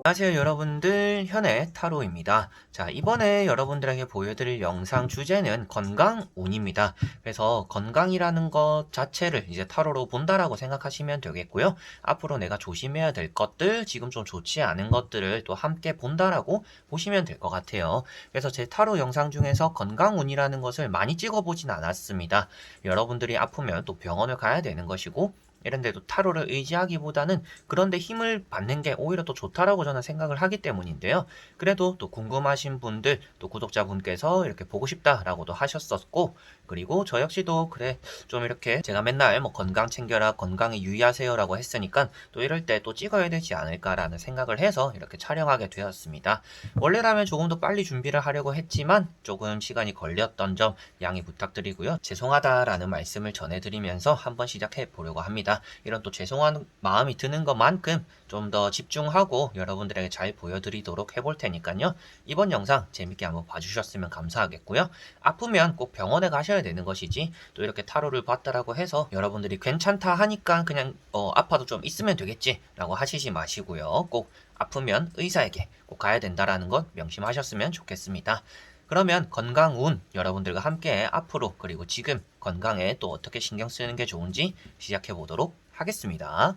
안녕하세요 여러분들, 현의 타로입니다. 자, 이번에 여러분들에게 보여드릴 영상 주제는 건강운입니다. 그래서 건강이라는 것 자체를 이제 타로로 본다라고 생각하시면 되겠고요. 앞으로 내가 조심해야 될 것들, 지금 좀 좋지 않은 것들을 또 함께 본다라고 보시면 될 것 같아요. 그래서 제 타로 영상 중에서 건강운이라는 것을 많이 찍어보진 않았습니다. 여러분들이 아프면 또 병원을 가야 되는 것이고, 이런 데도 타로를 의지하기보다는 그런데 힘을 받는 게 오히려 더 좋다라고 저는 생각을 하기 때문인데요. 그래도 또 궁금하신 분들, 또 구독자분께서 이렇게 보고 싶다라고도 하셨었고, 그리고 저 역시도 그래, 좀 이렇게 제가 맨날 뭐 건강 챙겨라, 건강에 유의하세요라고 했으니까 또 이럴 때 또 찍어야 되지 않을까라는 생각을 해서 이렇게 촬영하게 되었습니다. 원래라면 조금 더 빨리 준비를 하려고 했지만 조금 시간이 걸렸던 점 양해 부탁드리고요. 죄송하다라는 말씀을 전해드리면서 한번 시작해 보려고 합니다. 이런 또 죄송한 마음이 드는 것만큼 좀 더 집중하고 여러분들에게 잘 보여드리도록 해볼 테니까요. 이번 영상 재밌게 한번 봐주셨으면 감사하겠고요. 아프면 꼭 병원에 가셔야 되는 것이지 또 이렇게 타로를 봤다라고 해서 여러분들이 괜찮다 하니까 그냥 아파도 좀 있으면 되겠지 라고 하시지 마시고요. 꼭 아프면 의사에게 꼭 가야 된다라는 것 명심하셨으면 좋겠습니다. 그러면 건강운 여러분들과 함께 앞으로 그리고 지금 건강에 또 어떻게 신경 쓰는 게 좋은지 시작해 보도록 하겠습니다.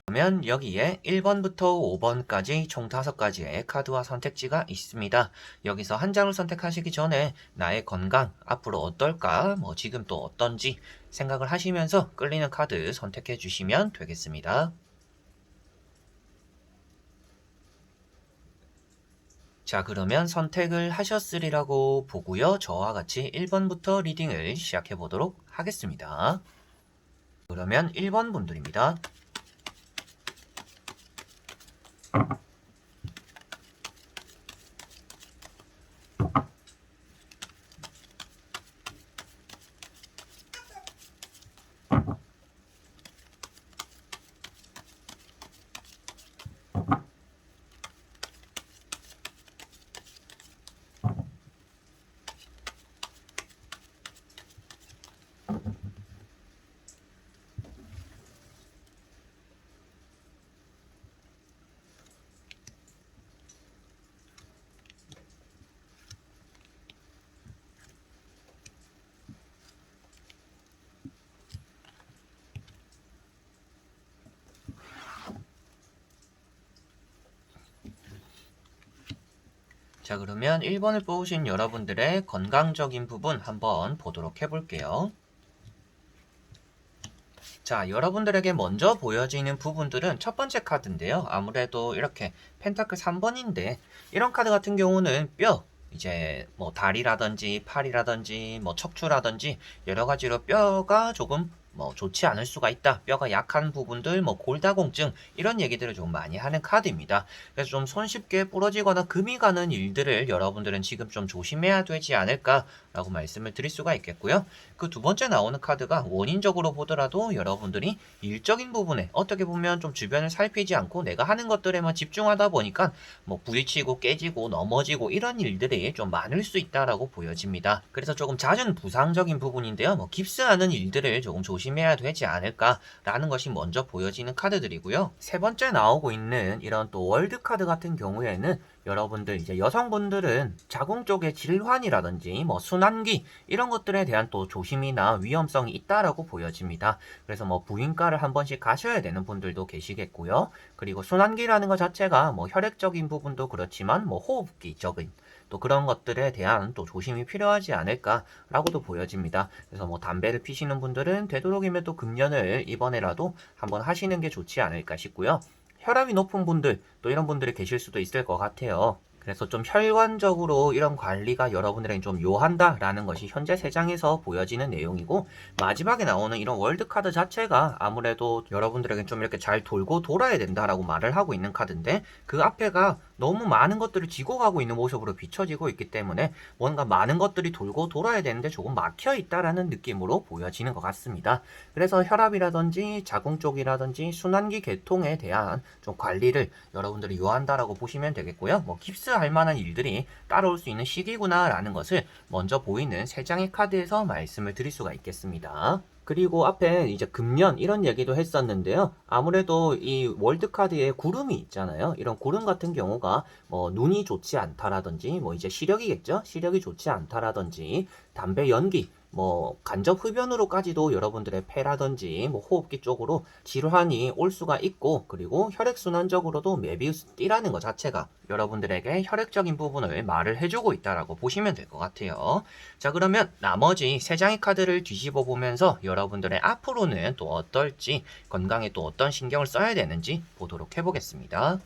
그러면 여기에 1번부터 5번까지 총 5가지의 카드와 선택지가 있습니다. 여기서 한 장을 선택하시기 전에 나의 건강 앞으로 어떨까, 뭐 지금 또 어떤지 생각을 하시면서 끌리는 카드 선택해 주시면 되겠습니다. 자, 그러면 선택을 하셨으리라고 보고요. 저와 같이 1번부터 리딩을 시작해 보도록 하겠습니다. 그러면 1번 분들입니다. 자, 그러면 1번을 뽑으신 여러분들의 건강적인 부분 한번 보도록 해볼게요. 자, 여러분들에게 먼저 보여지는 부분들은 첫 번째 카드인데요. 아무래도 이렇게 펜타클 3번인데 이런 카드 같은 경우는 뼈, 이제 뭐 다리라든지 팔이라든지 뭐 척추라든지 여러 가지로 뼈가 조금 뭐 좋지 않을 수가 있다. 뼈가 약한 부분들, 뭐 골다공증 이런 얘기들을 좀 많이 하는 카드입니다. 그래서 좀 손쉽게 부러지거나 금이 가는 일들을 여러분들은 지금 좀 조심해야 되지 않을까라고 말씀을 드릴 수가 있겠고요. 그 두 번째 나오는 카드가 원인적으로 보더라도 여러분들이 일적인 부분에 어떻게 보면 좀 주변을 살피지 않고 내가 하는 것들에만 집중하다 보니까 뭐 부딪히고 깨지고 넘어지고 이런 일들이 좀 많을 수 있다라고 보여집니다. 그래서 조금 잦은 부상적인 부분인데요. 뭐 깁스하는 일들을 조금 조심해야 되지 않을까라는 것이 먼저 보여지는 카드들이고요. 세 번째 나오고 있는 이런 또 월드 카드 같은 경우에는 여러분들 이제 여성분들은 자궁 쪽의 질환이라든지 뭐 순환기 이런 것들에 대한 또 조심이나 위험성이 있다라고 보여집니다. 그래서 뭐 부인과를 한 번씩 가셔야 되는 분들도 계시겠고요. 그리고 순환기라는 것 자체가 뭐 혈액적인 부분도 그렇지만 뭐 호흡기적인 또 그런 것들에 대한 또 조심이 필요하지 않을까라고도 보여집니다. 그래서 뭐 담배를 피시는 분들은 되도록이면 또 금연을 이번에라도 한번 하시는 게 좋지 않을까 싶고요. 혈압이 높은 분들, 또 이런 분들이 계실 수도 있을 것 같아요. 그래서 좀 혈관적으로 이런 관리가 여러분들에게 좀 요한다라는 것이 현재 세 장에서 보여지는 내용이고, 마지막에 나오는 이런 월드카드 자체가 아무래도 여러분들에게 좀 이렇게 잘 돌고 돌아야 된다라고 말을 하고 있는 카드인데, 그 앞에가 너무 많은 것들을 쥐고 가고 있는 모습으로 비춰지고 있기 때문에 뭔가 많은 것들이 돌고 돌아야 되는데 조금 막혀 있다라는 느낌으로 보여지는 것 같습니다. 그래서 혈압이라든지 자궁 쪽이라든지 순환기 계통에 대한 좀 관리를 여러분들이 요한다라고 보시면 되겠고요. 뭐 깁스할 만한 일들이 따라올 수 있는 시기구나 라는 것을 먼저 보이는 세 장의 카드에서 말씀을 드릴 수가 있겠습니다. 그리고 앞에 이제 금년 이런 얘기도 했었는데요. 아무래도 이 월드카드에 구름이 있잖아요. 이런 구름 같은 경우가 뭐 눈이 좋지 않다라든지 뭐 이제 시력이겠죠. 시력이 좋지 않다라든지 담배 연기 뭐 간접 흡연으로까지도 여러분들의 폐라든지 뭐 호흡기 쪽으로 질환이 올 수가 있고, 그리고 혈액순환적으로도 메비우스 띠라는 것 자체가 여러분들에게 혈액적인 부분을 말을 해주고 있다라고 보시면 될 것 같아요. 자, 그러면 나머지 세 장의 카드를 뒤집어 보면서 여러분들의 앞으로는 또 어떨지, 건강에 또 어떤 신경을 써야 되는지 보도록 해보겠습니다.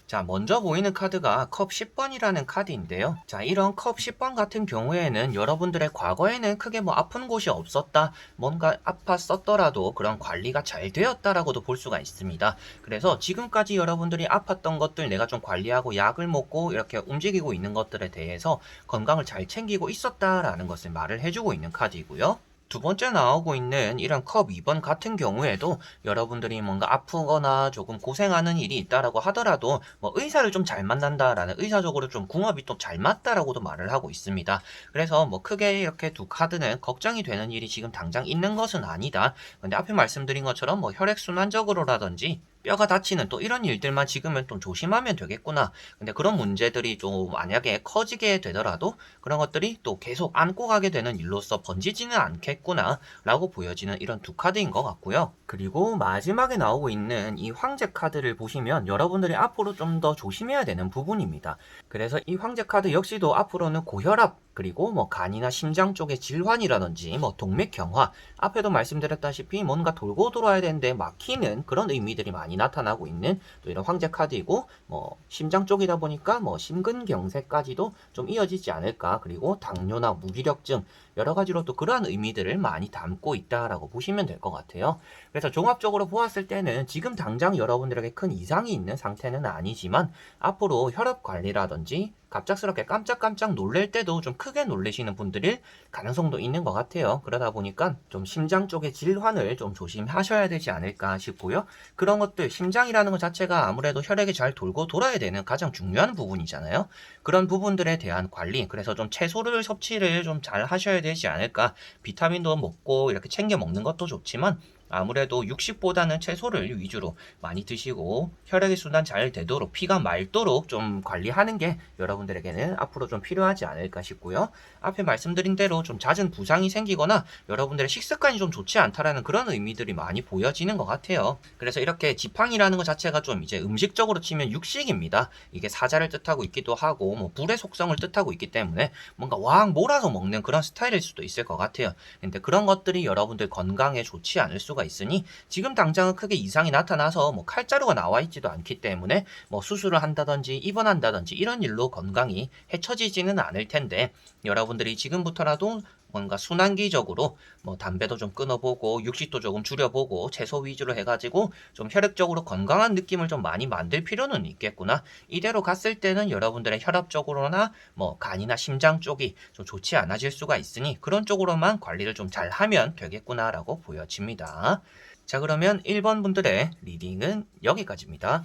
자, 먼저 보이는 카드가 컵 10번이라는 카드인데요. 자, 이런 컵 10번 같은 경우에는 여러분들의 과거에는 크게 뭐 아픈 곳이 없었다, 뭔가 아팠었더라도 그런 관리가 잘 되었다라고도 볼 수가 있습니다. 그래서 지금까지 여러분들이 아팠던 것들 내가 좀 관리하고 약을 먹고 이렇게 움직이고 있는 것들에 대해서 건강을 잘 챙기고 있었다라는 것을 말을 해주고 있는 카드이고요. 두 번째 나오고 있는 이런 컵 2번 같은 경우에도 여러분들이 뭔가 아프거나 조금 고생하는 일이 있다라고 하더라도 뭐 의사를 좀 잘 만난다라는, 의사적으로 좀 궁합이 또 잘 맞다라고도 말을 하고 있습니다. 그래서 뭐 크게 이렇게 두 카드는 걱정이 되는 일이 지금 당장 있는 것은 아니다. 근데 앞에 말씀드린 것처럼 뭐 혈액순환적으로라든지 뼈가 다치는 또 이런 일들만 지금은 좀 조심하면 되겠구나. 근데 그런 문제들이 좀 만약에 커지게 되더라도 그런 것들이 또 계속 안고 가게 되는 일로서 번지지는 않겠구나 라고 보여지는 이런 두 카드인 것 같고요. 그리고 마지막에 나오고 있는 이 황제 카드를 보시면 여러분들이 앞으로 좀 더 조심해야 되는 부분입니다. 그래서 이 황제 카드 역시도 앞으로는 고혈압, 그리고 뭐 간이나 심장 쪽의 질환이라든지 뭐 동맥경화, 앞에도 말씀드렸다시피 뭔가 돌고 돌아야 되는데 막히는 그런 의미들이 많이 나타나고 있는 또 이런 황제 카드이고, 뭐 심장 쪽이다 보니까 뭐 심근경색까지도 좀 이어지지 않을까, 그리고 당뇨나 무기력증 여러 가지로 또 그러한 의미들을 많이 담고 있다라고 보시면 될 것 같아요. 그래서 종합적으로 보았을 때는 지금 당장 여러분들에게 큰 이상이 있는 상태는 아니지만 앞으로 혈압 관리라든지 갑작스럽게 깜짝깜짝 놀랄 때도 좀 크게 놀라시는 분들일 가능성도 있는 것 같아요. 그러다 보니까 좀 심장 쪽의 질환을 좀 조심하셔야 되지 않을까 싶고요. 그런 것들, 심장이라는 것 자체가 아무래도 혈액이 잘 돌고 돌아야 되는 가장 중요한 부분이잖아요. 그런 부분들에 대한 관리, 그래서 좀 채소를 섭취를 좀 잘 하셔야 되지 않을까. 비타민도 먹고 이렇게 챙겨 먹는 것도 좋지만 아무래도 육식보다는 채소를 위주로 많이 드시고 혈액의 순환 잘 되도록, 피가 맑도록 좀 관리하는 게 여러분들에게는 앞으로 좀 필요하지 않을까 싶고요. 앞에 말씀드린 대로 좀 잦은 부상이 생기거나 여러분들의 식습관이 좀 좋지 않다라는 그런 의미들이 많이 보여지는 것 같아요. 그래서 이렇게 지팡이라는 것 자체가 좀 이제 음식적으로 치면 육식입니다. 이게 사자를 뜻하고 있기도 하고 뭐 불의 속성을 뜻하고 있기 때문에 뭔가 왕 몰아서 먹는 그런 스타일일 수도 있을 것 같아요. 근데 그런 것들이 여러분들 건강에 좋지 않을 수가 있으니 지금 당장은 크게 이상이 나타나서 뭐 칼자루가 나와 있지도 않기 때문에 뭐 수술을 한다든지 입원한다든지 이런 일로 건강이 해쳐지지는 않을 텐데, 여러분들이 지금부터라도 뭔가 순환기적으로 뭐 담배도 좀 끊어보고 육식도 조금 줄여보고 채소 위주로 해가지고 좀 혈액적으로 건강한 느낌을 좀 많이 만들 필요는 있겠구나. 이대로 갔을 때는 여러분들의 혈압 쪽으로나 뭐 간이나 심장 쪽이 좀 좋지 않아질 수가 있으니 그런 쪽으로만 관리를 좀 잘 하면 되겠구나라고 보여집니다. 자, 그러면 1번 분들의 리딩은 여기까지입니다.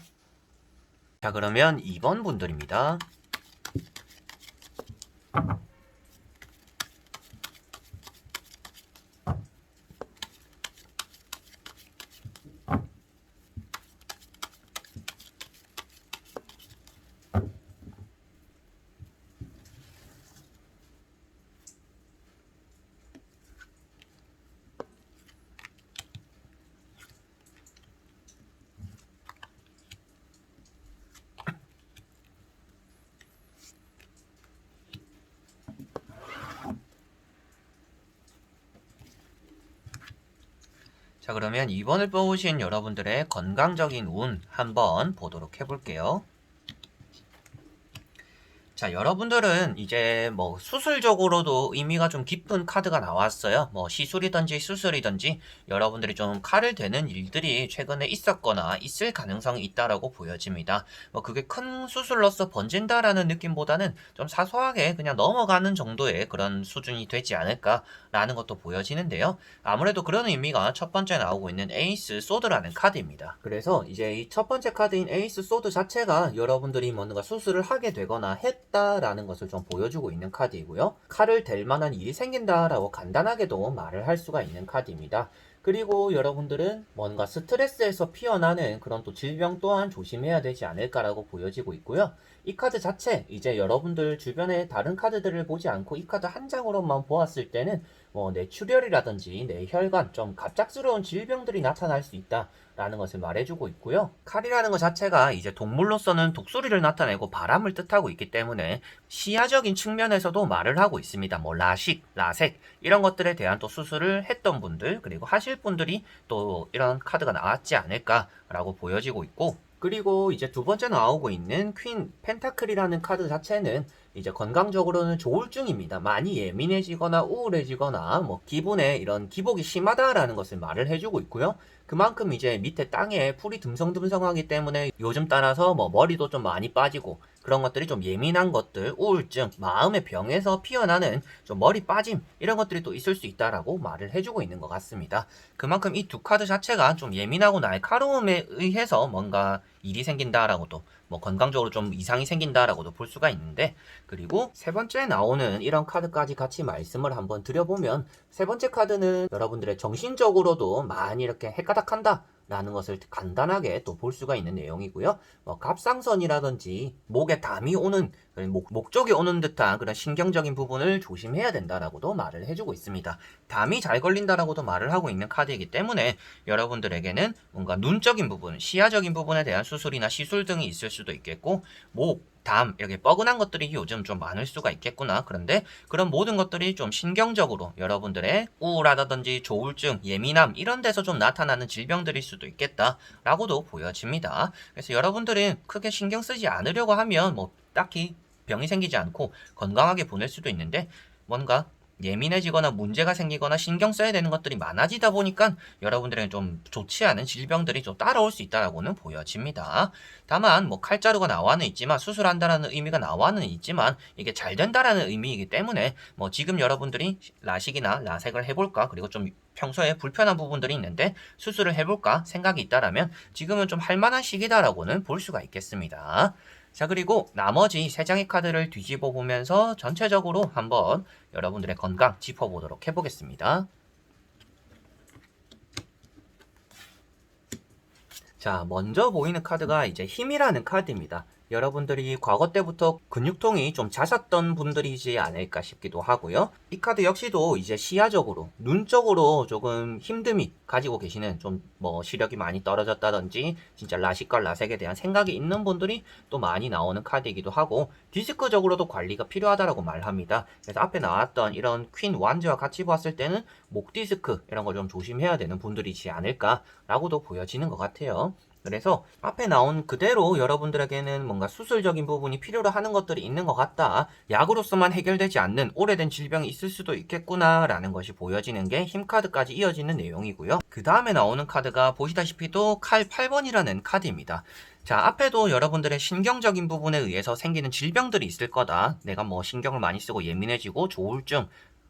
자, 그러면 2번 분들입니다. 자, 그러면 2번을 뽑으신 여러분들의 건강적인 운 한번 보도록 해볼게요. 자, 여러분들은 이제 뭐 수술적으로도 의미가 좀 깊은 카드가 나왔어요. 뭐 시술이든지 수술이든지 여러분들이 좀 칼을 대는 일들이 최근에 있었거나 있을 가능성이 있다라고 보여집니다. 뭐 그게 큰 수술로서 번진다라는 느낌보다는 좀 사소하게 그냥 넘어가는 정도의 그런 수준이 되지 않을까라는 것도 보여지는데요. 아무래도 그런 의미가 첫 번째 나오고 있는 에이스 소드라는 카드입니다. 그래서 이제 이 첫 번째 카드인 에이스 소드 자체가 여러분들이 뭔가 수술을 하게 되거나 하겠다라는 것을 좀 보여주고 있는 카드이고요. 칼을 댈 만한 일이 생긴다라고 간단하게도 말을 할 수가 있는 카드입니다. 그리고 여러분들은 뭔가 스트레스에서 피어나는 그런 또 질병 또한 조심해야 되지 않을까라고 보여지고 있고요. 이 카드 자체 이제 여러분들 주변에 다른 카드들을 보지 않고 이 카드 한 장으로만 보았을 때는 뭐 뇌출혈이라든지 뇌혈관 좀 갑작스러운 질병들이 나타날 수 있다 라는 것을 말해주고 있고요. 칼이라는 것 자체가 이제 동물로서는 독소리를 나타내고 바람을 뜻하고 있기 때문에 시야적인 측면에서도 말을 하고 있습니다. 뭐 라식, 라섹 이런 것들에 대한 또 수술을 했던 분들 그리고 하실 분들이 또 이런 카드가 나왔지 않을까라고 보여지고 있고, 그리고 이제 두 번째 나오고 있는 퀸 펜타클이라는 카드 자체는 이제 건강적으로는 조울증입니다. 많이 예민해지거나 우울해지거나 뭐 기분에 이런 기복이 심하다라는 것을 말을 해주고 있고요. 그만큼 이제 밑에 땅에 풀이 듬성듬성하기 때문에 요즘 따라서 뭐 머리도 좀 많이 빠지고 그런 것들이 좀 예민한 것들, 우울증, 마음의 병에서 피어나는 좀 머리 빠짐 이런 것들이 또 있을 수 있다라고 말을 해주고 있는 것 같습니다. 그만큼 이 두 카드 자체가 좀 예민하고 날카로움에 의해서 뭔가 일이 생긴다라고도 뭐 건강적으로 좀 이상이 생긴다라고도 볼 수가 있는데, 그리고 세 번째 나오는 이런 카드까지 같이 말씀을 한번 드려보면 세 번째 카드는 여러분들의 정신적으로도 많이 이렇게 헷가닥한다 라는 것을 간단하게 또 볼 수가 있는 내용이고요. 뭐 갑상선이라든지 목에 담이 오는 목 쪽에 오는 듯한 그런 신경적인 부분을 조심해야 된다라고도 말을 해주고 있습니다. 담이 잘 걸린다라고도 말을 하고 있는 카드이기 때문에 여러분들에게는 뭔가 눈적인 부분, 시야적인 부분에 대한 수술이나 시술 등이 있을 수도 있겠고, 목, 담 이렇게 뻐근한 것들이 요즘 좀 많을 수가 있겠구나. 그런데 그런 모든 것들이 좀 신경적으로 여러분들의 우울하다든지 조울증, 예민함 이런 데서 좀 나타나는 질병들일 수도 있겠다라고도 보여집니다. 그래서 여러분들은 크게 신경 쓰지 않으려고 하면 뭐 딱히 병이 생기지 않고 건강하게 보낼 수도 있는데, 뭔가 예민해지거나 문제가 생기거나 신경 써야 되는 것들이 많아지다 보니까 여러분들에게 좀 좋지 않은 질병들이 좀 따라올 수 있다라고는 보여집니다. 다만 뭐 칼자루가 나와는 있지만, 수술한다라는 의미가 나와는 있지만 이게 잘 된다라는 의미이기 때문에 뭐 지금 여러분들이 라식이나 라섹을 해볼까, 그리고 좀 평소에 불편한 부분들이 있는데 수술을 해볼까 생각이 있다라면 지금은 좀 할만한 시기다라고는 볼 수가 있겠습니다. 자, 그리고 나머지 세 장의 카드를 뒤집어 보면서 전체적으로 한번 여러분들의 건강 짚어보도록 해보겠습니다. 자, 먼저 보이는 카드가 이제 힘이라는 카드입니다. 여러분들이 과거 때부터 근육통이 좀 잦았던 분들이지 않을까 싶기도 하고요. 이 카드 역시도 이제 시야적으로, 눈적으로 조금 힘듦이 가지고 계시는, 좀 뭐 시력이 많이 떨어졌다든지 진짜 라식과 라섹에 대한 생각이 있는 분들이 또 많이 나오는 카드이기도 하고, 디스크적으로도 관리가 필요하다라고 말합니다. 그래서 앞에 나왔던 이런 퀸 완즈와 같이 봤을 때는 목 디스크 이런 거 좀 조심해야 되는 분들이지 않을까라고도 보여지는 것 같아요. 그래서 앞에 나온 그대로 여러분들에게는 뭔가 수술적인 부분이 필요로 하는 것들이 있는 것 같다, 약으로서만 해결되지 않는 오래된 질병이 있을 수도 있겠구나 라는 것이 보여지는 게 힘카드까지 이어지는 내용이고요. 그 다음에 나오는 카드가 보시다시피 또 칼 8번이라는 카드입니다. 자, 앞에도 여러분들의 신경적인 부분에 의해서 생기는 질병들이 있을 거다, 내가 뭐 신경을 많이 쓰고 예민해지고 조울증,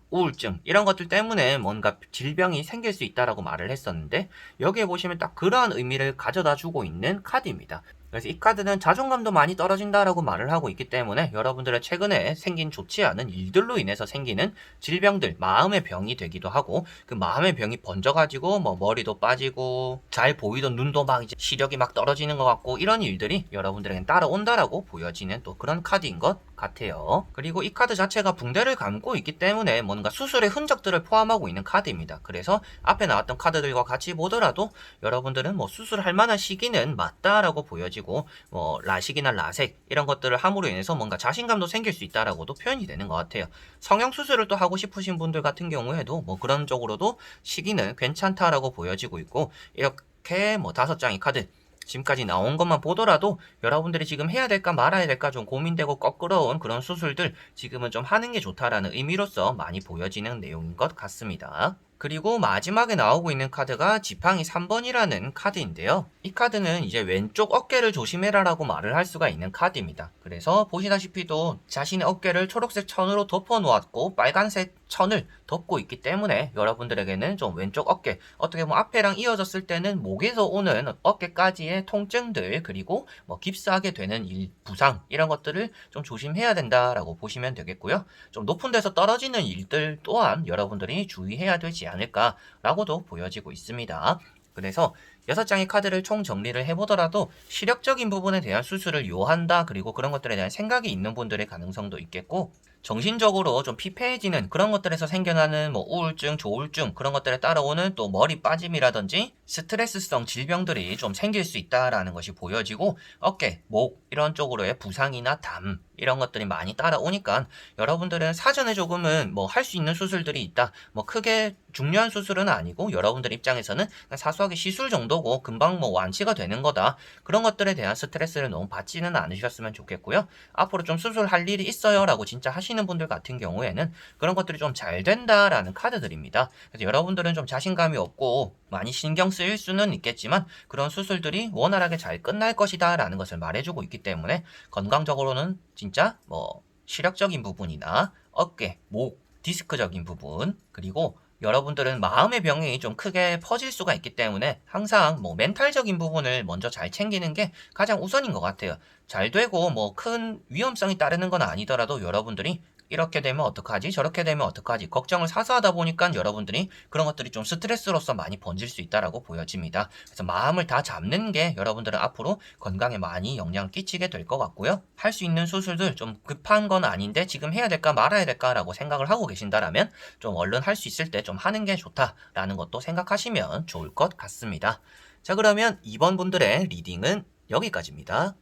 우울증 이런 것들 때문에 뭔가 질병이 생길 수 있다라고 말을 했었는데, 여기에 보시면 딱 그러한 의미를 가져다 주고 있는 카드입니다. 그래서 이 카드는 자존감도 많이 떨어진다라고 말을 하고 있기 때문에 여러분들의 최근에 생긴 좋지 않은 일들로 인해서 생기는 질병들, 마음의 병이 되기도 하고, 그 마음의 병이 번져가지고 뭐 머리도 빠지고 잘 보이던 눈도 막 이제 시력이 막 떨어지는 것 같고, 이런 일들이 여러분들에겐 따라온다라고 보여지는 또 그런 카드인 것 같아요. 그리고 이 카드 자체가 붕대를 감고 있기 때문에 뭔가 수술의 흔적들을 포함하고 있는 카드입니다. 그래서 앞에 나왔던 카드들과 같이 보더라도 여러분들은 뭐 수술할 만한 시기는 맞다라고 보여지고, 뭐 라식이나 라섹 이런 것들을 함으로 인해서 뭔가 자신감도 생길 수 있다라고도 표현이 되는 것 같아요. 성형 수술을 또 하고 싶으신 분들 같은 경우에도 뭐 그런 쪽으로도 시기는 괜찮다라고 보여지고 있고, 이렇게 뭐 5장의 카드 지금까지 나온 것만 보더라도 여러분들이 지금 해야 될까 말아야 될까 좀 고민되고 껄끄러운 그런 수술들 지금은 좀 하는 게 좋다라는 의미로서 많이 보여지는 내용인 것 같습니다. 그리고 마지막에 나오고 있는 카드가 지팡이 3번이라는 카드인데요. 이 카드는 이제 왼쪽 어깨를 조심해라 라고 말을 할 수가 있는 카드입니다. 그래서 보시다시피도 자신의 어깨를 초록색 천으로 덮어 놓았고 빨간색 천을 덮고 있기 때문에 여러분들에게는 좀 왼쪽 어깨, 어떻게 보면 앞에랑 이어졌을 때는 목에서 오는 어깨까지의 통증들, 그리고 뭐 깁스하게 되는 부상, 이런 것들을 좀 조심해야 된다라고 보시면 되겠고요. 좀 높은 데서 떨어지는 일들 또한 여러분들이 주의해야 되지 않을까라고도 보여지고 있습니다. 그래서 6장의 카드를 총 정리를 해보더라도 시력적인 부분에 대한 수술을 요한다, 그리고 그런 것들에 대한 생각이 있는 분들의 가능성도 있겠고, 정신적으로 좀 피폐해지는 그런 것들에서 생겨나는 뭐 우울증, 조울증, 그런 것들에 따라오는 또 머리 빠짐이라든지 스트레스성 질병들이 좀 생길 수 있다라는 것이 보여지고, 어깨, 목 이런 쪽으로의 부상이나 담 이런 것들이 많이 따라오니까 여러분들은 사전에 조금은 뭐 할 수 있는 수술들이 있다, 뭐 크게 중요한 수술은 아니고 여러분들 입장에서는 사소하게 시술 정도고 금방 뭐 완치가 되는 거다, 그런 것들에 대한 스트레스를 너무 받지는 않으셨으면 좋겠고요. 앞으로 좀 수술할 일이 있어요 라고 진짜 하시는 분들 같은 경우에는 그런 것들이 좀 잘 된다라는 카드들입니다. 그래서 여러분들은 좀 자신감이 없고 많이 신경 쓰일 수는 있겠지만 그런 수술들이 원활하게 잘 끝날 것이다 라는 것을 말해주고 있기 때문에 건강적으로는 진짜 뭐 시력적인 부분이나 어깨, 목, 디스크적인 부분, 그리고 여러분들은 마음의 병이 좀 크게 퍼질 수가 있기 때문에 항상 뭐 멘탈적인 부분을 먼저 잘 챙기는 게 가장 우선인 것 같아요. 잘 되고 뭐 큰 위험성이 따르는 건 아니더라도 여러분들이 이렇게 되면 어떡하지? 저렇게 되면 어떡하지? 걱정을 사서 하다 보니까 여러분들이 그런 것들이 좀 스트레스로서 많이 번질 수 있다라고 보여집니다. 그래서 마음을 다 잡는 게 여러분들은 앞으로 건강에 많이 영향을 끼치게 될 것 같고요. 할 수 있는 수술들 좀 급한 건 아닌데 지금 해야 될까 말아야 될까라고 생각을 하고 계신다라면 좀 얼른 할 수 있을 때 좀 하는 게 좋다라는 것도 생각하시면 좋을 것 같습니다. 자, 그러면 2번 분들의 리딩은 여기까지입니다.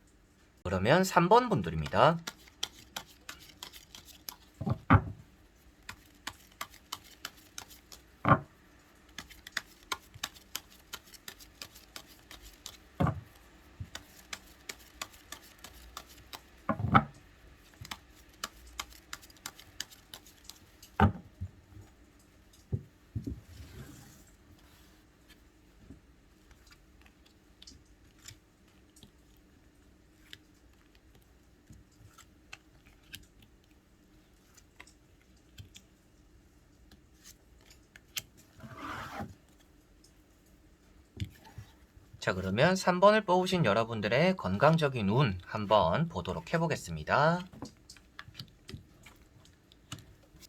그러면 3번 분들입니다. 자, 그러면 3번을 뽑으신 여러분들의 건강적인 운 한번 보도록 해보겠습니다.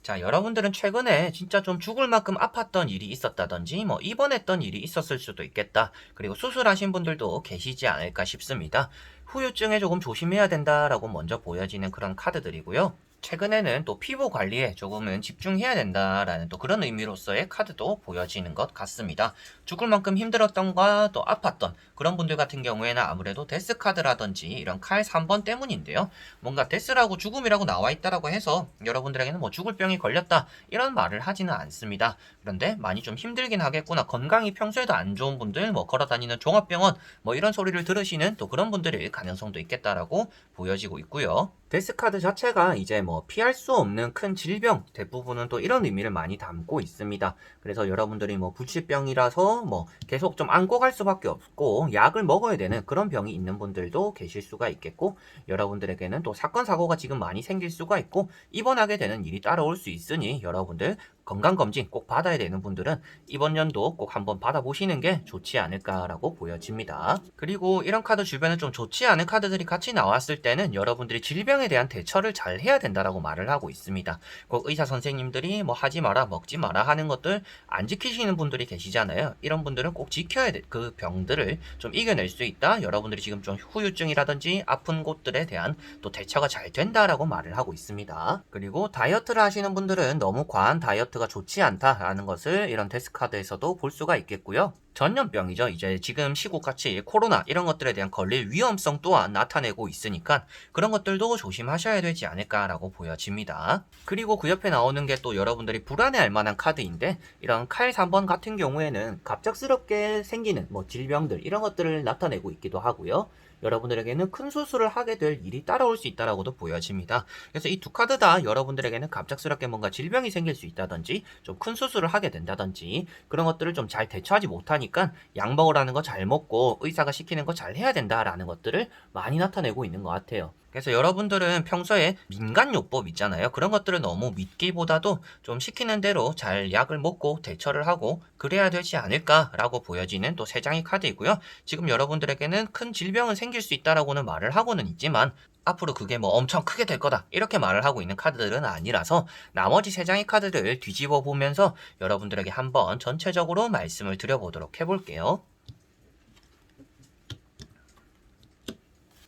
자, 여러분들은 최근에 진짜 좀 죽을 만큼 아팠던 일이 있었다든지 뭐 입원했던 일이 있었을 수도 있겠다. 그리고 수술하신 분들도 계시지 않을까 싶습니다. 후유증에 조금 조심해야 된다라고 먼저 보여지는 그런 카드들이고요. 최근에는 또 피부 관리에 조금은 집중해야 된다라는 또 그런 의미로서의 카드도 보여지는 것 같습니다. 죽을 만큼 힘들었던과 또 아팠던 그런 분들 같은 경우에는 아무래도 데스 카드라든지 이런 칼 3번 때문인데요. 뭔가 데스라고 죽음이라고 나와 있다라고 해서 여러분들에게는 뭐 죽을 병이 걸렸다 이런 말을 하지는 않습니다. 그런데 많이 좀 힘들긴 하겠구나, 건강이 평소에도 안 좋은 분들, 뭐 걸어다니는 종합병원 뭐 이런 소리를 들으시는 또 그런 분들일 가능성도 있겠다라고 보여지고 있고요. 데스카드 자체가 이제 뭐 피할 수 없는 큰 질병, 대부분은 또 이런 의미를 많이 담고 있습니다. 그래서 여러분들이 뭐 불치병이라서 뭐 계속 좀 안고 갈 수밖에 없고 약을 먹어야 되는 그런 병이 있는 분들도 계실 수가 있겠고, 여러분들에게는 또 사건 사고가 지금 많이 생길 수가 있고 입원하게 되는 일이 따라올 수 있으니 여러분들 건강검진 꼭 받아야 되는 분들은 이번 연도 꼭 한번 받아보시는 게 좋지 않을까라고 보여집니다. 그리고 이런 카드 주변에 좀 좋지 않은 카드들이 같이 나왔을 때는 여러분들이 질병에 대한 대처를 잘 해야 된다라고 말을 하고 있습니다. 꼭 의사 선생님들이 뭐 하지 마라, 먹지 마라 하는 것들 안 지키시는 분들이 계시잖아요. 이런 분들은 꼭 지켜야 돼. 그 병들을 좀 이겨낼 수 있다. 여러분들이 지금 좀 후유증이라든지 아픈 곳들에 대한 또 대처가 잘 된다라고 말을 하고 있습니다. 그리고 다이어트를 하시는 분들은 너무 과한 다이어트가 좋지 않다라는 것을 이런 데스카드에서도 볼 수가 있겠고요. 전염병이죠. 이제 지금 시국같이 코로나 이런 것들에 대한 걸릴 위험성 또한 나타내고 있으니까 그런 것들도 조심하셔야 되지 않을까라고 보여집니다. 그리고 그 옆에 나오는 게 또 여러분들이 불안해할 만한 카드인데, 이런 칼 3번 같은 경우에는 갑작스럽게 생기는 뭐 질병들 이런 것들을 나타내고 있기도 하고요. 여러분들에게는 큰 수술을 하게 될 일이 따라올 수 있다라고도 보여집니다. 그래서 이 두 카드 다 여러분들에게는 갑작스럽게 뭔가 질병이 생길 수 있다든지 좀 큰 수술을 하게 된다든지 그런 것들을 좀 잘 대처하지 못하니까 약 먹으라는 거 잘 먹고 의사가 시키는 거 잘 해야 된다라는 것들을 많이 나타내고 있는 것 같아요. 그래서 여러분들은 평소에 민간요법 있잖아요. 그런 것들을 너무 믿기보다도 좀 시키는 대로 잘 약을 먹고 대처를 하고 그래야 되지 않을까라고 보여지는 또 세 장의 카드이고요. 지금 여러분들에게는 큰 질병은 생길 수 있다라고는 말을 하고는 있지만 앞으로 그게 뭐 엄청 크게 될 거다 이렇게 말을 하고 있는 카드들은 아니라서 나머지 세 장의 카드를 뒤집어 보면서 여러분들에게 한번 전체적으로 말씀을 드려보도록 해볼게요.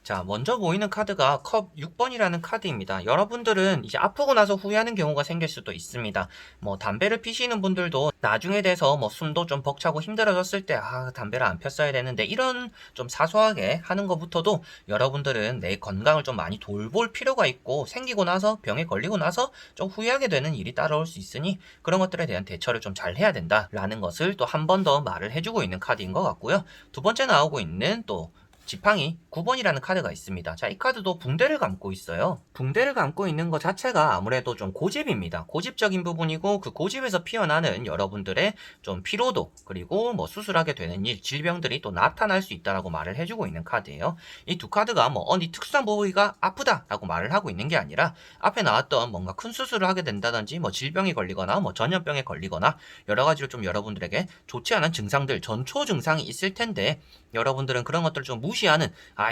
자, 먼저 보이는 카드가 컵 6번이라는 카드입니다. 여러분들은 이제 아프고 나서 후회하는 경우가 생길 수도 있습니다. 뭐 담배를 피시는 분들도 나중에 돼서 뭐 숨도 좀 벅차고 힘들어졌을 때 담배를 안 폈어야 되는데 이런 좀 사소하게 하는 것부터도 여러분들은 내 건강을 좀 많이 돌볼 필요가 있고 생기고 나서 병에 걸리고 나서 좀 후회하게 되는 일이 따라올 수 있으니 그런 것들에 대한 대처를 좀 잘 해야 된다라는 것을 또 한 번 더 말을 해주고 있는 카드인 것 같고요. 두 번째 나오고 있는 또 지팡이 9번이라는 카드가 있습니다. 자, 이 카드도 붕대를 감고 있어요. 붕대를 감고 있는 것 자체가 아무래도 좀 고집입니다. 고집적인 부분이고 그 고집에서 피어나는 여러분들의 좀 피로도 그리고 뭐 수술하게 되는 일, 질병들이 또 나타날 수 있다라고 말을 해주고 있는 카드예요. 이 두 카드가 뭐 네 특수한 부위가 아프다라고 말을 하고 있는 게 아니라 앞에 나왔던 뭔가 큰 수술을 하게 된다든지 뭐 질병이 걸리거나 뭐 전염병에 걸리거나 여러 가지로 좀 여러분들에게 좋지 않은 증상들, 전초 증상이 있을 텐데 여러분들은 그런 것들을 좀 무시하는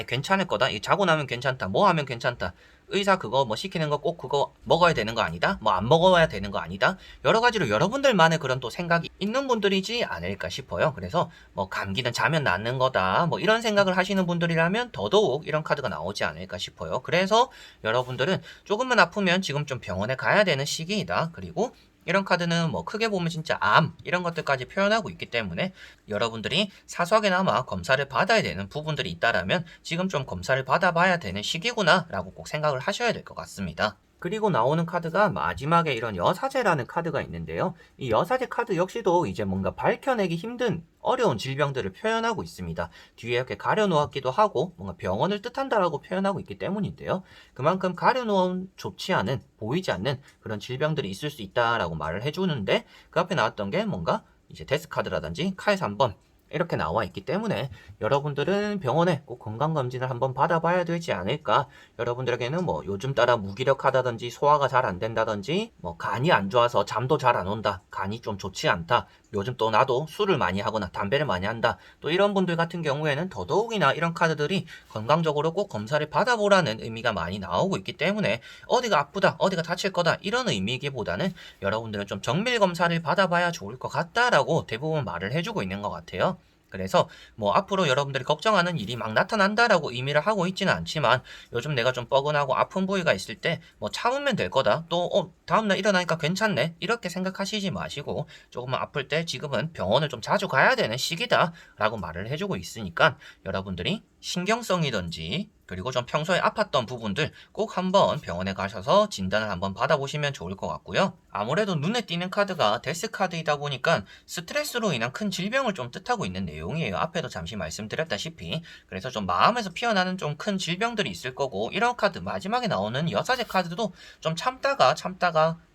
괜찮을 거다. 이 자고 나면 괜찮다. 뭐 하면 괜찮다. 의사 그거 뭐 시키는 거 꼭 그거 먹어야 되는 거 아니다. 뭐 안 먹어야 되는 거 아니다. 여러 가지로 여러분들만의 그런 또 생각이 있는 분들이지 않을까 싶어요. 그래서 뭐 감기는 자면 낫는 거다. 뭐 이런 생각을 하시는 분들이라면 더더욱 이런 카드가 나오지 않을까 싶어요. 그래서 여러분들은 조금만 아프면 지금 좀 병원에 가야 되는 시기이다. 그리고 이런 카드는 뭐 크게 보면 진짜 암 이런 것들까지 표현하고 있기 때문에 여러분들이 사소하게나마 검사를 받아야 되는 부분들이 있다라면 지금 좀 검사를 받아봐야 되는 시기구나 라고 꼭 생각을 하셔야 될 것 같습니다. 그리고 나오는 카드가 마지막에 이런 여사제라는 카드가 있는데요. 이 여사제 카드 역시도 이제 뭔가 밝혀내기 힘든 어려운 질병들을 표현하고 있습니다. 뒤에 이렇게 가려놓았기도 하고 뭔가 병원을 뜻한다라고 표현하고 있기 때문인데요. 그만큼 가려놓은 좋지 않은 보이지 않는 그런 질병들이 있을 수 있다라고 말을 해주는데 그 앞에 나왔던 게 뭔가 이제 데스 카드라든지 칼 3번 이렇게 나와 있기 때문에 여러분들은 병원에 꼭 건강검진을 한번 받아봐야 되지 않을까. 여러분들에게는 뭐 요즘 따라 무기력하다든지 소화가 잘 안 된다든지 뭐 간이 안 좋아서 잠도 잘 안 온다, 간이 좀 좋지 않다, 요즘 또 나도 술을 많이 하거나 담배를 많이 한다, 또 이런 분들 같은 경우에는 더더욱이나 이런 카드들이 건강적으로 꼭 검사를 받아보라는 의미가 많이 나오고 있기 때문에 어디가 아프다, 어디가 다칠 거다 이런 의미이기보다는 여러분들은 좀 정밀 검사를 받아봐야 좋을 것 같다라고 대부분 말을 해주고 있는 것 같아요. 그래서 뭐 앞으로 여러분들이 걱정하는 일이 막 나타난다라고 의미를 하고 있지는 않지만 요즘 내가 좀 뻐근하고 아픈 부위가 있을 때 뭐 참으면 될 거다. 또 다음날 일어나니까 괜찮네. 이렇게 생각하시지 마시고 조금만 아플 때 지금은 병원을 좀 자주 가야 되는 시기다라고 말을 해주고 있으니까 여러분들이 신경성이든지 그리고 좀 평소에 아팠던 부분들 꼭 한번 병원에 가셔서 진단을 한번 받아보시면 좋을 것 같고요. 아무래도 눈에 띄는 카드가 데스 카드이다 보니까 스트레스로 인한 큰 질병을 좀 뜻하고 있는 내용이에요. 앞에도 잠시 말씀드렸다시피. 그래서 좀 마음에서 피어나는 좀 큰 질병들이 있을 거고 이런 카드 마지막에 나오는 여사제 카드도 좀 참다가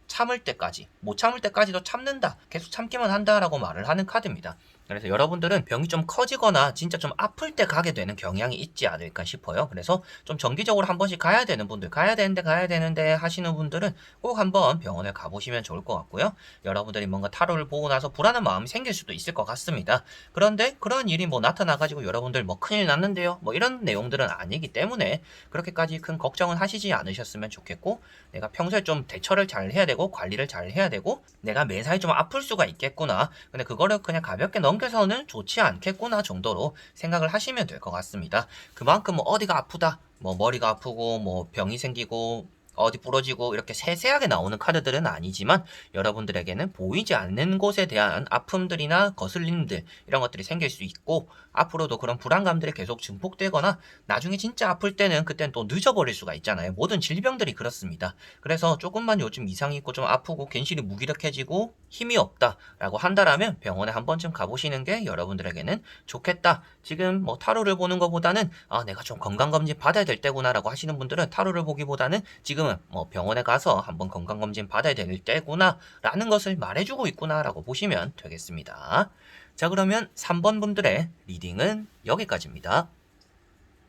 참을 때까지 못 참을 때까지도 참는다, 계속 참기만 한다라고 말을 하는 카드입니다. 그래서 여러분들은 병이 좀 커지거나 진짜 좀 아플 때 가게 되는 경향이 있지 않을까 싶어요. 그래서 좀 정기적으로 한 번씩 가야 되는 분들, 가야 되는데 하시는 분들은 꼭 한번 병원에 가보시면 좋을 것 같고요. 여러분들이 뭔가 타로를 보고 나서 불안한 마음이 생길 수도 있을 것 같습니다. 그런데 그런 일이 뭐 나타나가지고 여러분들 뭐 큰일 났는데요, 뭐 이런 내용들은 아니기 때문에 그렇게까지 큰 걱정은 하시지 않으셨으면 좋겠고, 내가 평소에 좀 대처를 잘 해야 되고 관리를 잘 해야 되고 내가 매사에 좀 아플 수가 있겠구나, 근데 그거를 그냥 가볍게 넘겨서는 좋지 않겠구나 정도로 생각을 하시면 될 것 같습니다. 그만큼 뭐 어디가 아프다, 뭐 머리가 아프고 뭐 병이 생기고 어디 부러지고 이렇게 세세하게 나오는 카드들은 아니지만 여러분들에게는 보이지 않는 곳에 대한 아픔들이나 거슬림들 이런 것들이 생길 수 있고 앞으로도 그런 불안감들이 계속 증폭되거나 나중에 진짜 아플 때는 그땐 또 늦어버릴 수가 있잖아요. 모든 질병들이 그렇습니다. 그래서 조금만 요즘 이상이 있고 좀 아프고 괜시리 무기력해지고 힘이 없다라고 한다라면 병원에 한 번쯤 가보시는 게 여러분들에게는 좋겠다. 지금 뭐 타로를 보는 것보다는 내가 좀 건강검진 받아야 될 때구나라고 하시는 분들은 타로를 보기보다는 지금은 뭐 병원에 가서 한번 건강검진 받아야 될 때구나 라는 것을 말해주고 있구나 라고 보시면 되겠습니다. 자, 그러면 3번 분들의 리딩은 여기까지입니다.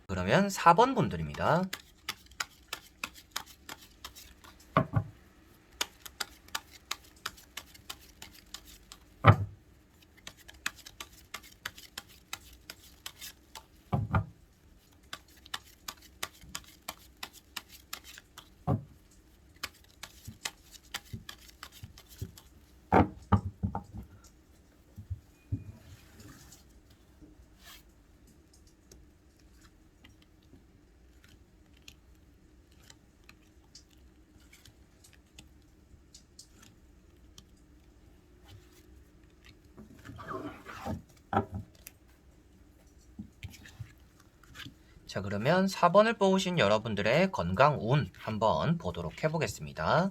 그러면 4번 분들입니다. 자, 그러면 4번을 뽑으신 여러분들의 건강 운 한번 보도록 해보겠습니다.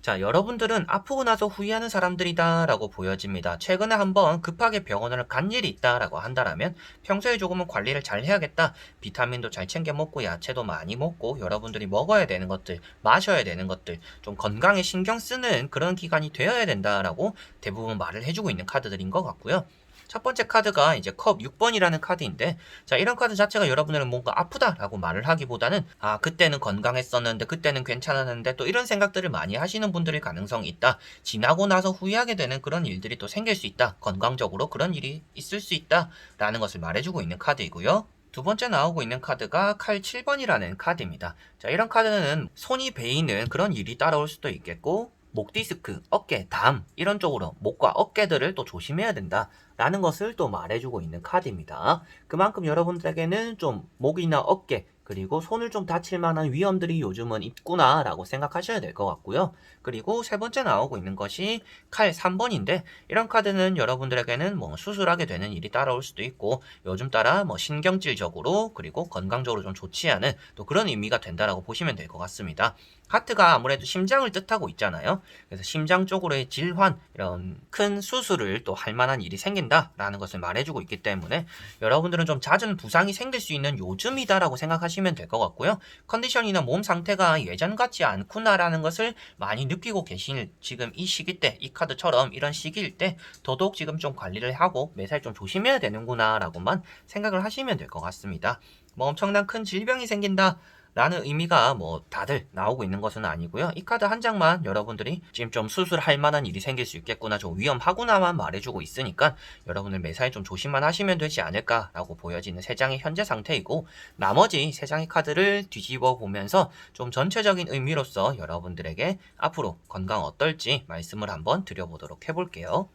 자, 여러분들은 아프고 나서 후회하는 사람들이다 라고 보여집니다. 최근에 한번 급하게 병원을 간 일이 있다 라고 한다면 평소에 조금은 관리를 잘 해야겠다. 비타민도 잘 챙겨 먹고 야채도 많이 먹고 여러분들이 먹어야 되는 것들, 마셔야 되는 것들, 좀 건강에 신경 쓰는 그런 기간이 되어야 된다 라고 대부분 말을 해주고 있는 카드들인 것 같고요. 첫 번째 카드가 이제 컵 6번이라는 카드인데, 자, 이런 카드 자체가 여러분들은 뭔가 아프다라고 말을 하기보다는, 아, 그때는 건강했었는데, 그때는 괜찮았는데, 또 이런 생각들을 많이 하시는 분들일 가능성이 있다. 지나고 나서 후회하게 되는 그런 일들이 또 생길 수 있다. 건강적으로 그런 일이 있을 수 있다. 라는 것을 말해주고 있는 카드이고요. 두 번째 나오고 있는 카드가 칼 7번이라는 카드입니다. 자, 이런 카드는 손이 베이는 그런 일이 따라올 수도 있겠고, 목 디스크, 어깨, 담 이런 쪽으로 목과 어깨들을 또 조심해야 된다 라는 것을 또 말해주고 있는 카드입니다. 그만큼 여러분들에게는 좀 목이나 어깨 그리고 손을 좀 다칠 만한 위험들이 요즘은 있구나 라고 생각하셔야 될 것 같고요. 그리고 세 번째 나오고 있는 것이 칼 3번인데, 이런 카드는 여러분들에게는 뭐 수술하게 되는 일이 따라올 수도 있고 요즘 따라 뭐 신경질적으로 그리고 건강적으로 좀 좋지 않은 또 그런 의미가 된다라고 보시면 될 것 같습니다. 하트가 아무래도 심장을 뜻하고 있잖아요. 그래서 심장 쪽으로의 질환, 이런 큰 수술을 또 할 만한 일이 생긴다라는 것을 말해주고 있기 때문에 여러분들은 좀 잦은 부상이 생길 수 있는 요즘이다라고 생각하시면 될 것 같고요. 컨디션이나 몸 상태가 예전 같지 않구나라는 것을 많이 느끼고 계신 지금 이 시기 때, 이 카드처럼 이런 시기일 때 더더욱 지금 좀 관리를 하고 매살 좀 조심해야 되는구나라고만 생각을 하시면 될 것 같습니다. 뭐 엄청난 큰 질병이 생긴다 라는 의미가 뭐 다들 나오고 있는 것은 아니고요. 이 카드 한 장만 여러분들이 지금 좀 수술할 만한 일이 생길 수 있겠구나, 좀 위험하구나만 말해주고 있으니까 여러분들 매사에 좀 조심만 하시면 되지 않을까라고 보여지는 세 장의 현재 상태이고, 나머지 세 장의 카드를 뒤집어 보면서 좀 전체적인 의미로서 여러분들에게 앞으로 건강 어떨지 말씀을 한번 드려보도록 해볼게요.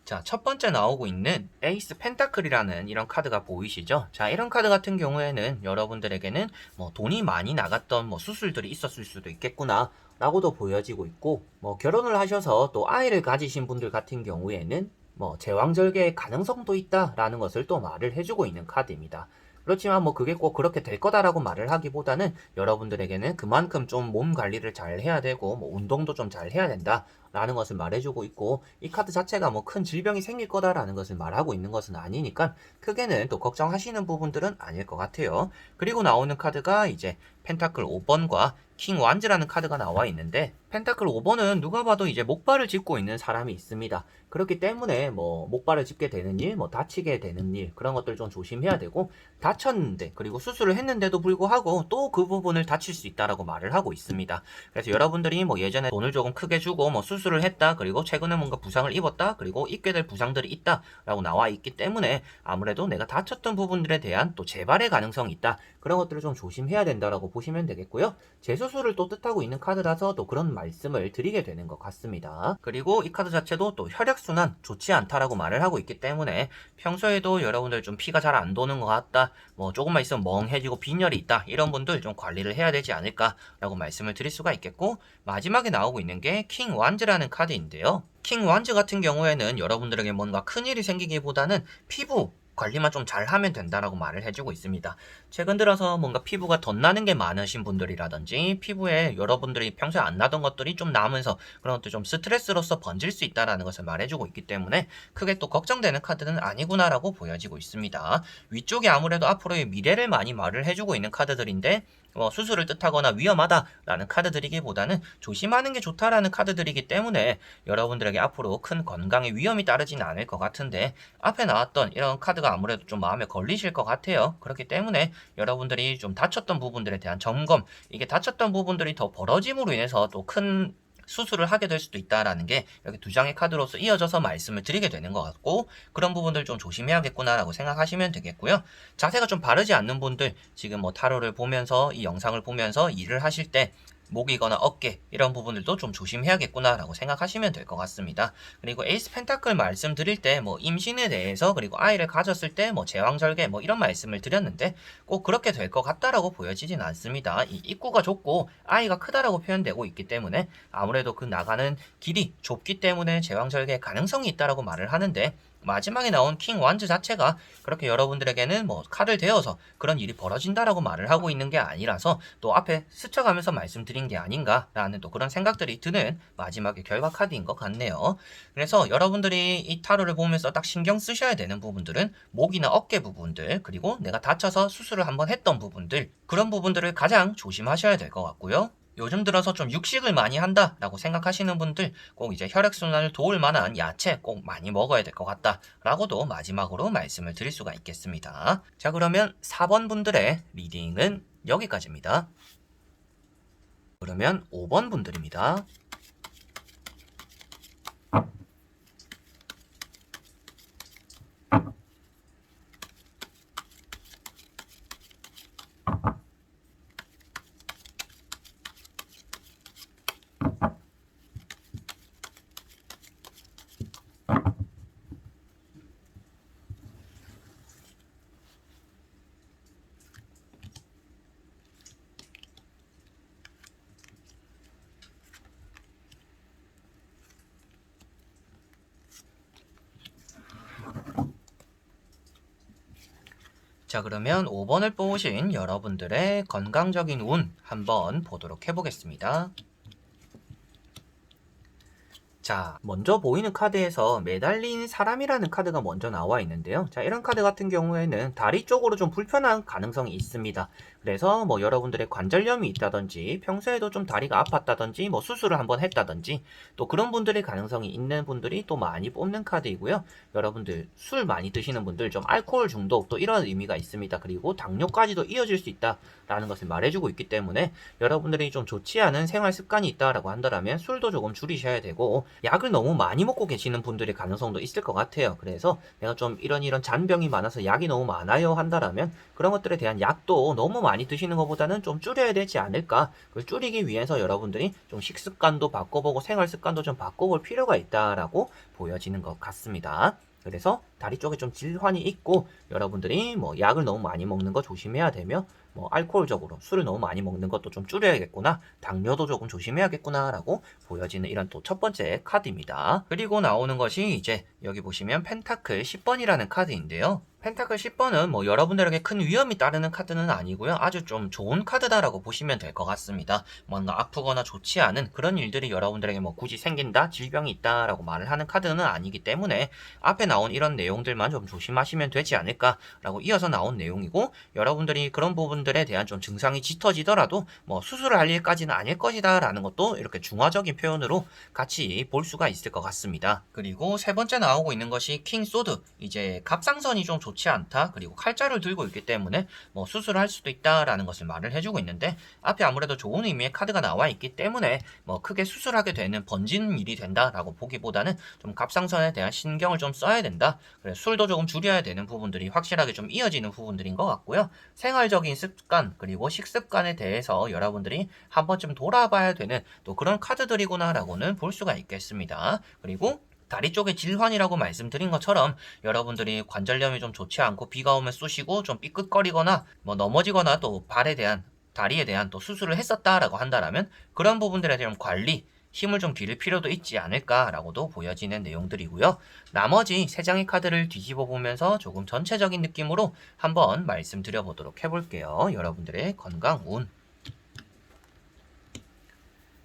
자, 첫 번째 나오고 있는 에이스 펜타클이라는 이런 카드가 보이시죠? 자, 이런 카드 같은 경우에는 여러분들에게는 뭐 돈이 많이 나갔던 뭐 수술들이 있었을 수도 있겠구나 라고도 보여지고 있고, 뭐 결혼을 하셔서 또 아이를 가지신 분들 같은 경우에는 뭐 제왕절개의 가능성도 있다라는 것을 또 말을 해주고 있는 카드입니다. 그렇지만 뭐 그게 꼭 그렇게 될 거다라고 말을 하기보다는 여러분들에게는 그만큼 좀 몸 관리를 잘 해야 되고 뭐 운동도 좀 잘 해야 된다 라는 것을 말해주고 있고, 이 카드 자체가 뭐 큰 질병이 생길 거다라는 것을 말하고 있는 것은 아니니까 크게는 또 걱정하시는 부분들은 아닐 것 같아요. 그리고 나오는 카드가 이제 펜타클 5번과 킹 완즈라는 카드가 나와 있는데, 펜타클 5번은 누가 봐도 이제 목발을 짚고 있는 사람이 있습니다. 그렇기 때문에 뭐 목발을 짚게 되는 일, 뭐 다치게 되는 일, 그런 것들 좀 조심해야 되고, 다쳤는데 그리고 수술을 했는데도 불구하고 또 그 부분을 다칠 수 있다라고 말을 하고 있습니다. 그래서 여러분들이 뭐 예전에 돈을 조금 크게 주고 뭐 수술을 했다, 그리고 최근에 뭔가 부상을 입었다, 그리고 입게 될 부상들이 있다 라고 나와 있기 때문에 아무래도 내가 다쳤던 부분들에 대한 또 재발의 가능성이 있다, 그런 것들을 좀 조심해야 된다라고 보시면 되겠고요. 재수술을 또 뜻하고 있는 카드라서 또 그런 말씀을 드리게 되는 것 같습니다. 그리고 이 카드 자체도 또 혈액순환 좋지 않다라고 말을 하고 있기 때문에 평소에도 여러분들 좀 피가 잘 안 도는 것 같다, 뭐 조금만 있으면 멍해지고 빈혈이 있다, 이런 분들 좀 관리를 해야 되지 않을까라고 말씀을 드릴 수가 있겠고, 마지막에 나오고 있는 게 킹 완즈라는 카드인데요. 킹 완즈 같은 경우에는 여러분들에게 뭔가 큰일이 생기기보다는 피부 관리만 좀 잘하면 된다라고 말을 해주고 있습니다. 최근 들어서 뭔가 피부가 덧나는 게 많으신 분들이라든지 피부에 여러분들이 평소에 안 나던 것들이 좀 나면서 그런 것들 좀 스트레스로서 번질 수 있다라는 것을 말해주고 있기 때문에 크게 또 걱정되는 카드는 아니구나라고 보여지고 있습니다. 위쪽에 아무래도 앞으로의 미래를 많이 말을 해주고 있는 카드들인데, 수술을 뜻하거나 위험하다라는 카드들이기보다는 조심하는 게 좋다라는 카드들이기 때문에 여러분들에게 앞으로 큰 건강의 위험이 따르지는 않을 것 같은데, 앞에 나왔던 이런 카드가 아무래도 좀 마음에 걸리실 것 같아요. 그렇기 때문에 여러분들이 좀 다쳤던 부분들에 대한 점검, 이게 다쳤던 부분들이 더 벌어짐으로 인해서 또 큰 수술을 하게 될 수도 있다라는 게 여기 두 장의 카드로서 이어져서 말씀을 드리게 되는 것 같고, 그런 부분들 좀 조심해야겠구나라고 생각하시면 되겠고요. 자세가 좀 바르지 않는 분들, 지금 뭐 타로를 보면서 이 영상을 보면서 일을 하실 때 목이거나 어깨 이런 부분들도 좀 조심해야겠구나 라고 생각하시면 될 것 같습니다. 그리고 에이스 펜타클 말씀드릴 때 뭐 임신에 대해서 그리고 아이를 가졌을 때 뭐 제왕절개 뭐 이런 말씀을 드렸는데 꼭 그렇게 될 것 같다라고 보여지진 않습니다. 이 입구가 좁고 아이가 크다라고 표현되고 있기 때문에 아무래도 그 나가는 길이 좁기 때문에 제왕절개 가능성이 있다라고 말을 하는데, 마지막에 나온 킹 완즈 자체가 그렇게 여러분들에게는 뭐 칼을 대어서 그런 일이 벌어진다라고 말을 하고 있는 게 아니라서 또 앞에 스쳐가면서 말씀드린 게 아닌가라는 또 그런 생각들이 드는 마지막의 결과 카드인 것 같네요. 그래서 여러분들이 이 타로를 보면서 딱 신경 쓰셔야 되는 부분들은 목이나 어깨 부분들, 그리고 내가 다쳐서 수술을 한번 했던 부분들, 그런 부분들을 가장 조심하셔야 될 것 같고요. 요즘 들어서 좀 육식을 많이 한다 라고 생각하시는 분들, 꼭 이제 혈액순환을 도울 만한 야채 꼭 많이 먹어야 될 것 같다 라고도 마지막으로 말씀을 드릴 수가 있겠습니다. 자, 그러면 4번 분들의 리딩은 여기까지입니다. 그러면 5번 분들입니다. 자, 그러면 5번을 뽑으신 여러분들의 건강적인 운 한번 보도록 해보겠습니다. 자, 먼저 보이는 카드에서 매달린 사람이라는 카드가 먼저 나와 있는데요. 자, 이런 카드 같은 경우에는 다리 쪽으로 좀 불편한 가능성이 있습니다. 그래서 뭐 여러분들의 관절염이 있다든지 평소에도 좀 다리가 아팠다든지 뭐 수술을 한번 했다든지 또 그런 분들의 가능성이 있는 분들이 또 많이 뽑는 카드이고요. 여러분들 술 많이 드시는 분들 좀 알코올 중독 또 이런 의미가 있습니다. 그리고 당뇨까지도 이어질 수 있다라는 것을 말해주고 있기 때문에 여러분들이 좀 좋지 않은 생활 습관이 있다라고 한다면 술도 조금 줄이셔야 되고, 약을 너무 많이 먹고 계시는 분들의 가능성도 있을 것 같아요. 그래서 내가 좀 이런 잔병이 많아서 약이 너무 많아요 한다라면 그런 것들에 대한 약도 너무 많이 드시는 것보다는 좀 줄여야 되지 않을까. 그걸 줄이기 위해서 여러분들이 좀 식습관도 바꿔보고 생활 습관도 좀 바꿔볼 필요가 있다라고 보여지는 것 같습니다. 그래서 다리 쪽에 좀 질환이 있고 여러분들이 뭐 약을 너무 많이 먹는 거 조심해야 되며, 뭐 알코올적으로 술을 너무 많이 먹는 것도 좀 줄여야겠구나, 당뇨도 조금 조심해야겠구나 라고 보여지는 이런 또 첫 번째 카드입니다. 그리고 나오는 것이 이제 여기 보시면 펜타클 10번이라는 카드인데요. 펜타클 10번은 뭐 여러분들에게 큰 위험이 따르는 카드는 아니고요. 아주 좀 좋은 카드다라고 보시면 될 것 같습니다. 뭔가 아프거나 좋지 않은 그런 일들이 여러분들에게 뭐 굳이 생긴다, 질병이 있다라고 말을 하는 카드는 아니기 때문에 앞에 나온 이런 내용들만 좀 조심하시면 되지 않을까라고 이어서 나온 내용이고, 여러분들이 그런 부분들에 대한 좀 증상이 짙어지더라도 뭐 수술을 할 일까지는 아닐 것이다 라는 것도 이렇게 중화적인 표현으로 같이 볼 수가 있을 것 같습니다. 그리고 세 번째 나오고 있는 것이 킹 소드, 이제 갑상선이 좀 좋지 않다, 그리고 칼자를 들고 있기 때문에 뭐 수술을 할 수도 있다라는 것을 말을 해주고 있는데, 앞에 아무래도 좋은 의미의 카드가 나와 있기 때문에 뭐 크게 수술하게 되는 번지는 일이 된다라고 보기보다는 좀 갑상선에 대한 신경을 좀 써야 된다, 그래 술도 조금 줄여야 되는 부분들이 확실하게 좀 이어지는 부분들인 것 같고요. 생활적인 습관 그리고 식습관에 대해서 여러분들이 한 번쯤 돌아봐야 되는 또 그런 카드들이구나 라고는 볼 수가 있겠습니다. 그리고 다리 쪽의 질환이라고 말씀드린 것처럼 여러분들이 관절염이 좀 좋지 않고 비가 오면 쑤시고 좀 삐끗거리거나 뭐 넘어지거나 또 발에 대한, 다리에 대한 또 수술을 했었다라고 한다면 그런 부분들에 대한 관리, 힘을 좀 기를 필요도 있지 않을까라고도 보여지는 내용들이고요. 나머지 세 장의 카드를 뒤집어 보면서 조금 전체적인 느낌으로 한번 말씀드려 보도록 해볼게요. 여러분들의 건강 운.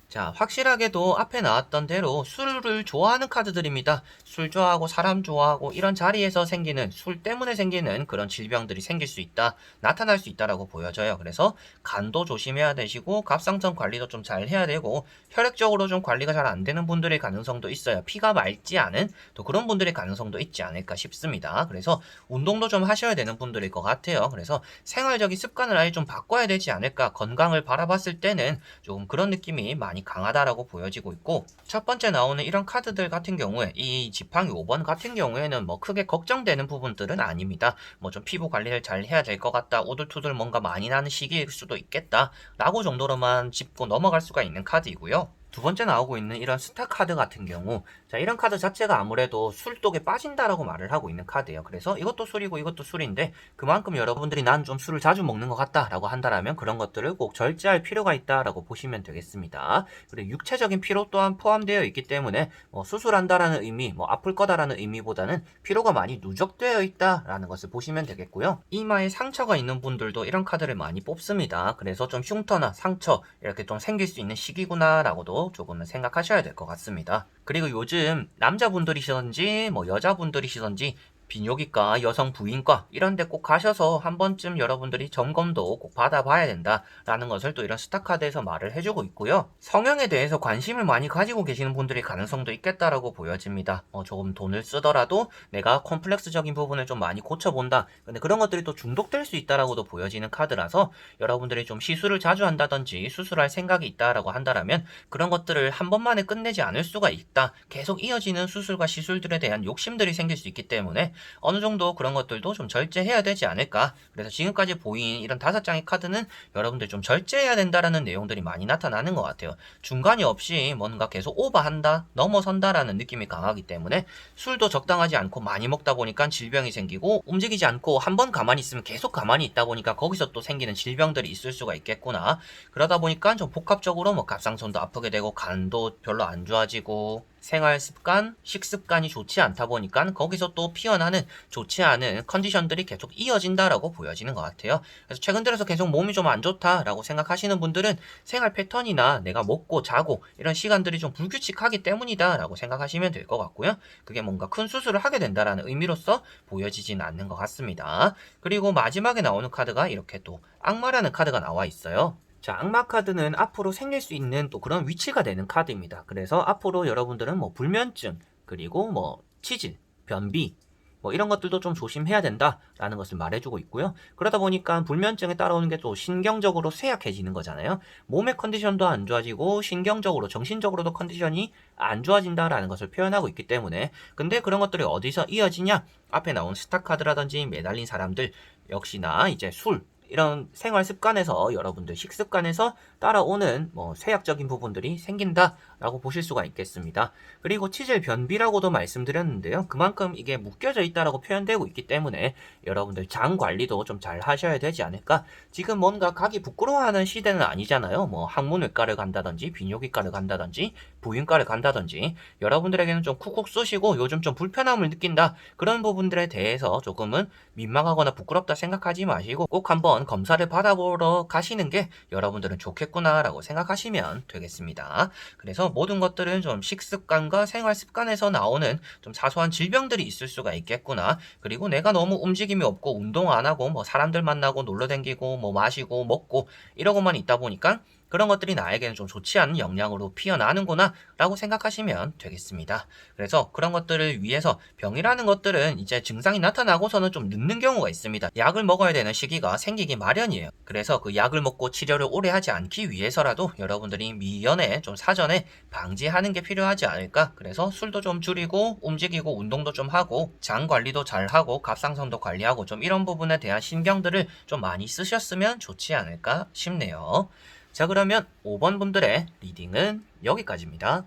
자, 확실하게도 앞에 나왔던 대로 술을 좋아하는 카드들입니다. 술 좋아하고 사람 좋아하고 이런 자리에서 생기는, 술 때문에 생기는 그런 질병들이 생길 수 있다, 나타날 수 있다라고 보여져요. 그래서 간도 조심해야 되시고 갑상선 관리도 좀 잘 해야 되고, 혈액적으로 좀 관리가 잘 안 되는 분들의 가능성도 있어요. 피가 맑지 않은 또 그런 분들의 가능성도 있지 않을까 싶습니다. 그래서 운동도 좀 하셔야 되는 분들일 것 같아요. 그래서 생활적인 습관을 아예 좀 바꿔야 되지 않을까, 건강을 바라봤을 때는 조금 그런 느낌이 많이 많이 강하다라고 보여지고 있고, 첫 번째 나오는 이런 카드들 같은 경우에 이 지팡이 5번 같은 경우에는 뭐 크게 걱정되는 부분들은 아닙니다. 뭐 좀 피부 관리를 잘 해야 될 것 같다, 오돌토돌 뭔가 많이 나는 시기일 수도 있겠다 라고 정도로만 짚고 넘어갈 수가 있는 카드이고요. 두 번째 나오고 있는 이런 스타 카드 같은 경우, 자, 이런 카드 자체가 아무래도 술독에 빠진다라고 말을 하고 있는 카드예요. 그래서 이것도 술이고 이것도 술인데, 그만큼 여러분들이 난 좀 술을 자주 먹는 것 같다라고 한다라면 그런 것들을 꼭 절제할 필요가 있다라고 보시면 되겠습니다. 그리고 육체적인 피로 또한 포함되어 있기 때문에 뭐 수술한다라는 의미, 뭐 아플 거다라는 의미보다는 피로가 많이 누적되어 있다라는 것을 보시면 되겠고요. 이마에 상처가 있는 분들도 이런 카드를 많이 뽑습니다. 그래서 좀 흉터나 상처 이렇게 좀 생길 수 있는 시기구나라고도 조금은 생각하셔야 될 것 같습니다. 그리고 요즘 남자분들이시던지 뭐 여자분들이시던지 비뇨기과, 여성 부인과 이런 데 꼭 가셔서 한 번쯤 여러분들이 점검도 꼭 받아봐야 된다라는 것을 또 이런 스타카드에서 말을 해주고 있고요. 성형에 대해서 관심을 많이 가지고 계시는 분들이 가능성도 있겠다라고 보여집니다. 조금 돈을 쓰더라도 내가 콤플렉스적인 부분을 좀 많이 고쳐본다. 근데 그런 것들이 또 중독될 수 있다라고도 보여지는 카드라서 여러분들이 좀 시술을 자주 한다든지 수술할 생각이 있다라고 한다라면 그런 것들을 한 번만에 끝내지 않을 수가 있다. 계속 이어지는 수술과 시술들에 대한 욕심들이 생길 수 있기 때문에 어느 정도 그런 것들도 좀 절제해야 되지 않을까. 그래서 지금까지 보인 이런 5장의 카드는 여러분들 좀 절제해야 된다라는 내용들이 많이 나타나는 것 같아요. 중간이 없이 뭔가 계속 오버한다, 넘어선다라는 느낌이 강하기 때문에 술도 적당하지 않고 많이 먹다 보니까 질병이 생기고, 움직이지 않고 한 번 가만히 있으면 계속 가만히 있다 보니까 거기서 또 생기는 질병들이 있을 수가 있겠구나. 그러다 보니까 좀 복합적으로 뭐 갑상선도 아프게 되고 간도 별로 안 좋아지고 생활 습관, 식습관이 좋지 않다 보니까 거기서 또 피어나는 좋지 않은 컨디션들이 계속 이어진다라고 보여지는 것 같아요. 그래서 최근 들어서 계속 몸이 좀 안 좋다라고 생각하시는 분들은 생활 패턴이나 내가 먹고 자고 이런 시간들이 좀 불규칙하기 때문이다라고 생각하시면 될 것 같고요. 그게 뭔가 큰 수술을 하게 된다라는 의미로서 보여지진 않는 것 같습니다. 그리고 마지막에 나오는 카드가 이렇게 또 악마라는 카드가 나와 있어요. 자, 악마 카드는 앞으로 생길 수 있는 또 그런 위치가 되는 카드입니다. 그래서 앞으로 여러분들은 뭐 불면증, 그리고 뭐 치질, 변비, 뭐 이런 것들도 좀 조심해야 된다라는 것을 말해주고 있고요. 그러다 보니까 불면증에 따라오는 게 또 신경적으로 쇠약해지는 거잖아요. 몸의 컨디션도 안 좋아지고 신경적으로, 정신적으로도 컨디션이 안 좋아진다라는 것을 표현하고 있기 때문에, 근데 그런 것들이 어디서 이어지냐? 앞에 나온 스타카드라든지 매달린 사람들 역시나 이제 술, 이런 생활 습관에서, 여러분들 식습관에서 따라오는 뭐 쇠약적인 부분들이 생긴다라고 보실 수가 있겠습니다. 그리고 치질 변비라고도 말씀드렸는데요. 그만큼 이게 묶여져 있다라고 표현되고 있기 때문에 여러분들 장 관리도 좀 잘 하셔야 되지 않을까. 지금 뭔가 가기 부끄러워하는 시대는 아니잖아요. 뭐 학문외과를 간다든지 비뇨기과를 간다든지 부인과를 간다든지 여러분들에게는 좀 쿡쿡 쏘시고 요즘 좀 불편함을 느낀다, 그런 부분들에 대해서 조금은 민망하거나 부끄럽다 생각하지 마시고 꼭 한번 검사를 받아보러 가시는 게 여러분들은 좋겠구나 라고 생각하시면 되겠습니다. 그래서 모든 것들은 좀 식습관과 생활 습관에서 나오는 좀 사소한 질병들이 있을 수가 있겠구나. 그리고 내가 너무 움직임이 없고 운동 안 하고 뭐 사람들 만나고 놀러 다니고 뭐 마시고 먹고 이러고만 있다 보니까 그런 것들이 나에게는 좀 좋지 않은 영향으로 피어나는구나 라고 생각하시면 되겠습니다. 그래서 그런 것들을 위해서, 병이라는 것들은 이제 증상이 나타나고서는 좀 늦는 경우가 있습니다. 약을 먹어야 되는 시기가 생기기 마련이에요. 그래서 그 약을 먹고 치료를 오래 하지 않기 위해서라도 여러분들이 미연에 좀 사전에 방지하는 게 필요하지 않을까. 그래서 술도 좀 줄이고 움직이고 운동도 좀 하고 장 관리도 잘 하고 갑상선도 관리하고 좀 이런 부분에 대한 신경들을 좀 많이 쓰셨으면 좋지 않을까 싶네요. 자, 그러면 5번 분들의 리딩은 여기까지입니다.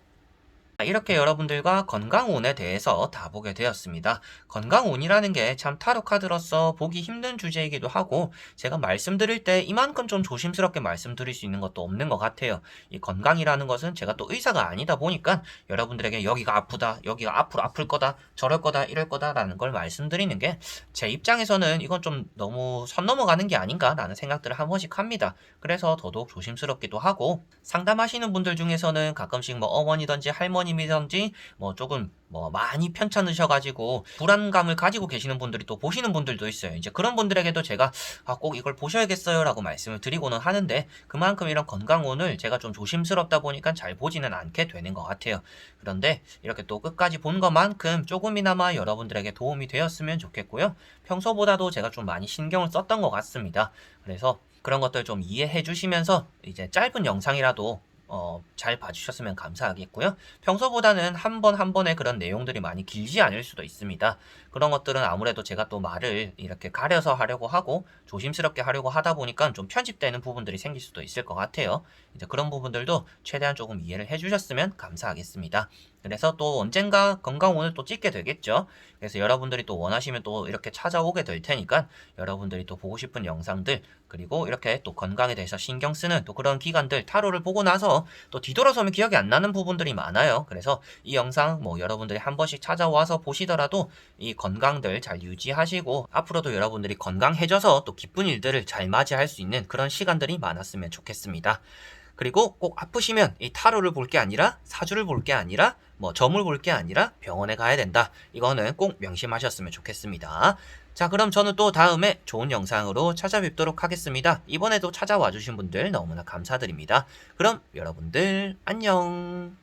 이렇게 여러분들과 건강운에 대해서 다 보게 되었습니다. 건강운이라는 게 참 타로 카드로서 보기 힘든 주제이기도 하고, 제가 말씀드릴 때 이만큼 좀 조심스럽게 말씀드릴 수 있는 것도 없는 것 같아요. 이 건강이라는 것은 제가 또 의사가 아니다 보니까 여러분들에게 여기가 아프다, 여기가 앞으로 아플 거다, 저럴 거다, 이럴 거다라는 걸 말씀드리는 게 제 입장에서는 이건 좀 너무 선 넘어가는 게 아닌가라는 생각들을 한 번씩 합니다. 그래서 더더욱 조심스럽기도 하고, 상담하시는 분들 중에서는 가끔씩 뭐 어머니든지 할머님이든지 뭐 조금 뭐 많이 편찮으셔가지고 불안감을 가지고 계시는 분들이 또 보시는 분들도 있어요. 이제 그런 분들에게도 제가 꼭 이걸 보셔야겠어요 라고 말씀을 드리고는 하는데, 그만큼 이런 건강운을 제가 좀 조심스럽다 보니까 잘 보지는 않게 되는 것 같아요. 그런데 이렇게 또 끝까지 본 것만큼 조금이나마 여러분들에게 도움이 되었으면 좋겠고요. 평소보다도 제가 좀 많이 신경을 썼던 것 같습니다. 그래서 그런 것들 좀 이해해 주시면서 이제 짧은 영상이라도 잘 봐주셨으면 감사하겠고요. 평소보다는 한 번 한 번의 그런 내용들이 많이 길지 않을 수도 있습니다. 그런 것들은 아무래도 제가 또 말을 이렇게 가려서 하려고 하고 조심스럽게 하려고 하다 보니까 좀 편집되는 부분들이 생길 수도 있을 것 같아요. 이제 그런 부분들도 최대한 조금 이해를 해주셨으면 감사하겠습니다. 그래서 또 언젠가 건강오늘 또 찍게 되겠죠. 그래서 여러분들이 또 원하시면 또 이렇게 찾아오게 될 테니까 여러분들이 또 보고 싶은 영상들, 그리고 이렇게 또 건강에 대해서 신경 쓰는 또 그런 기관들 타로를 보고 나서 또 뒤돌아서면 기억이 안 나는 부분들이 많아요. 그래서 이 영상 뭐 여러분들이 한 번씩 찾아와서 보시더라도 이 건강들 잘 유지하시고 앞으로도 여러분들이 건강해져서 또 기쁜 일들을 잘 맞이할 수 있는 그런 시간들이 많았으면 좋겠습니다. 그리고 꼭 아프시면 이 타로를 볼 게 아니라 사주를 볼 게 아니라 뭐 점을 볼 게 아니라 병원에 가야 된다. 이거는 꼭 명심하셨으면 좋겠습니다. 자, 그럼 저는 또 다음에 좋은 영상으로 찾아뵙도록 하겠습니다. 이번에도 찾아와 주신 분들 너무나 감사드립니다. 그럼 여러분들 안녕.